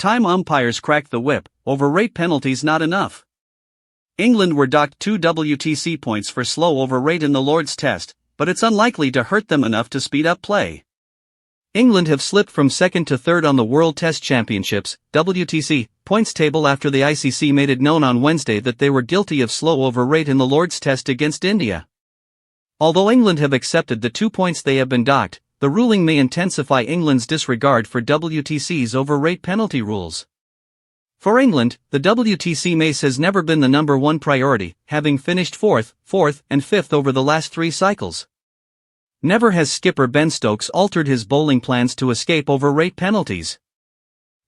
time umpires cracked the whip, overrate penalties not enough. England were docked 2 WTC points for slow overrate in the Lord's Test, but it's unlikely to hurt them enough to speed up play. England have slipped from second to third on the World Test Championships, WTC, points table after the ICC made it known on Wednesday that they were guilty of slow overrate in the Lord's Test against India. Although England have accepted the 2 points they have been docked, the ruling may intensify England's disregard for WTC's overrate penalty rules. For England, the WTC mace has never been the number one priority, having finished fourth, and fifth over the last 3 cycles. Never has skipper Ben Stokes altered his bowling plans to escape overrate penalties.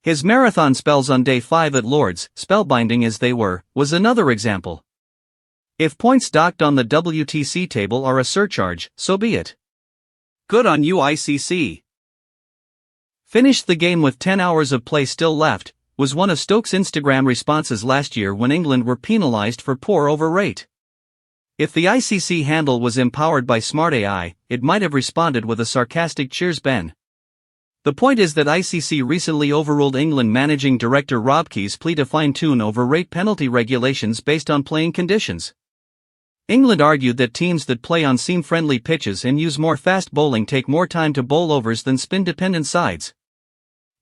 His marathon spells on day 5 at Lord's, spellbinding as they were, was another example. If points docked on the WTC table are a surcharge, so be it. Good on you, ICC. Finished the game with 10 hours of play still left, was one of Stokes' Instagram responses last year when England were penalised for poor overrate. If the ICC handle was empowered by smart AI, it might have responded with a sarcastic "Cheers, Ben." The point is that ICC recently overruled England managing director Rob Key's plea to fine-tune overrate penalty regulations based on playing conditions. England argued that teams that play on seam-friendly pitches and use more fast bowling take more time to bowl overs than spin-dependent sides.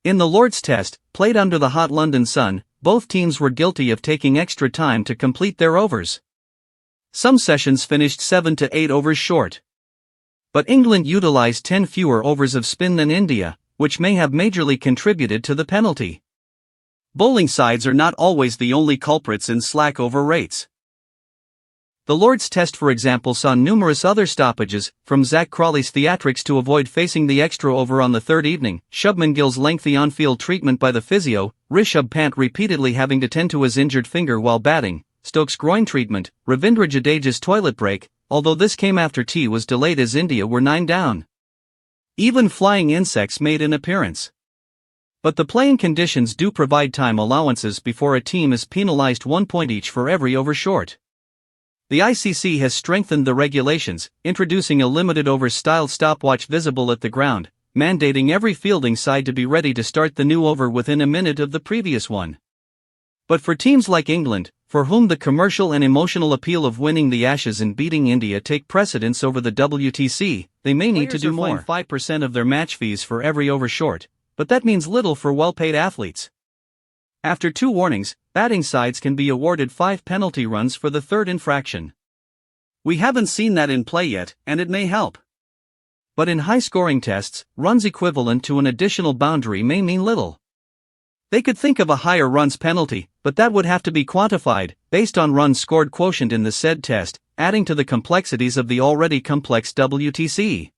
In the Lord's Test, played under the hot London sun, both teams were guilty of taking extra time to complete their overs. Some sessions finished 7 to 8 overs short. But England utilised 10 fewer overs of spin than India, which may have majorly contributed to the penalty. Bowling sides are not always the only culprits in slack overrates. The Lord's Test, for example, saw numerous other stoppages, from Zach Crawley's theatrics to avoid facing the extra over on the third evening, Shubman Gill's lengthy on-field treatment by the physio, Rishabh Pant repeatedly having to tend to his injured finger while batting, Stokes' groin treatment, Ravindra Jadeja's toilet break, although this came after tea was delayed as India were 9 down. Even flying insects made an appearance. But the playing conditions do provide time allowances before a team is penalised 1 point each for every over short. The ICC has strengthened the regulations, introducing a limited over-style stopwatch visible at the ground, mandating every fielding side to be ready to start the new over within a minute of the previous one. But for teams like England, for whom the commercial and emotional appeal of winning the Ashes and beating India take precedence over the WTC, they may need to do more. 5% of their match fees for every over short, but that means little for well-paid athletes. After 2 warnings, batting sides can be awarded 5 penalty runs for the third infraction. We haven't seen that in play yet, and it may help. But in high-scoring tests, runs equivalent to an additional boundary may mean little. They could think of a higher runs penalty, but that would have to be quantified, based on runs scored quotient in the said test, adding to the complexities of the already complex WTC.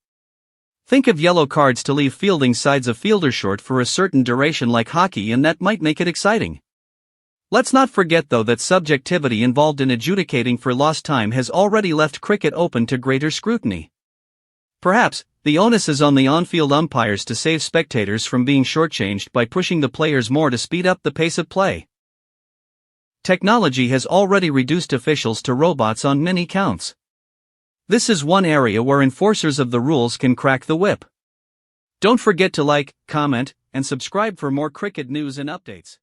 Think of yellow cards to leave fielding sides a fielder short for a certain duration like hockey, and that might make it exciting. Let's not forget though that subjectivity involved in adjudicating for lost time has already left cricket open to greater scrutiny. Perhaps, the onus is on the on-field umpires to save spectators from being shortchanged by pushing the players more to speed up the pace of play. Technology has already reduced officials to robots on many counts. This is one area where enforcers of the rules can crack the whip. Don't forget to like, comment, and subscribe for more cricket news and updates.